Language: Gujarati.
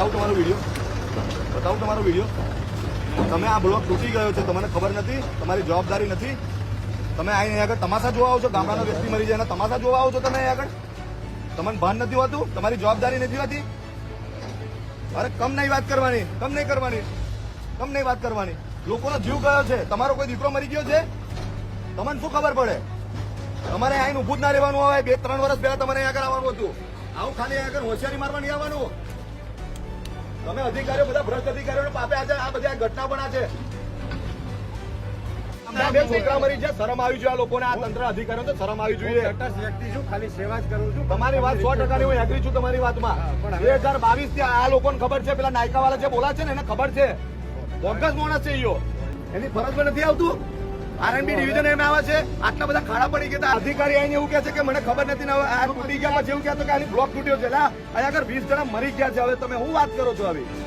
બતાવું તમારો વિડીયો તમે આ બ્લોક તૂટી ગયો છે, તમને ખબર નથી, તમારી જવાબદારી નથી. તમે અહીં આગળ તમાશા જોવા આવો છો, ગામડાનો વ્યક્તિ મરી જાય એના તમાશા જોવા આવો છો તમે અહીં આગળ. તમને ભાન નથી હોતું, તમારી જવાબદારી નથી હોતી. અરે કમ નહીં વાત કરવાની. લોકોનો જીવ ગયો છે, તમારો કોઈ દીકરો મરી ગયો છે, તમને શું ખબર પડે? તમારે અહીં ઉભું જ ના રહેવાનું હોય. 2-3 વર્ષ પહેલા તમારે અહીં આગળ આવવાનું હતું. આવું ખાલી આગળ હોશિયારી મારવા નહીં આવવાનું. તમે અધિકારીઓ બધા ભ્રષ્ટ અધિકારીઓ પાપે આજે આ બધી ઘટના પણ આ છે. બે છોકરા મરી છે, શરમ આવી જોઈએ આ લોકોને, આ તંત્ર અધિકારીઓ તો શરમ આવી જોઈએ. વ્યક્તિ છું, ખાલી સેવા જ કરું છું. તમારી વાત 100% ની હું એગ્રી છું તમારી વાતમાં. 2022 થી આ લોકોને ખબર છે, પેલા નાયકા વાળા જે બોલા છે ને એને ખબર છે. બોગસ માણસ છે ઈયો, એની ફરજમાં નથી આવતું. આરએનબી ડિવિઝન એમ આવે છે, આટલા બધા ખાડા પડી ગયા. અધિકારી આવીને એવું કહે છે કે મને ખબર નથી ને આ તૂટી ગયા, પછી એવું કહેતો કે આની બ્લોક તૂટ્યો છે. અહીંયા આગળ 20 જણા મરી ગયા છે. હવે તમે શું વાત કરો છો? આવી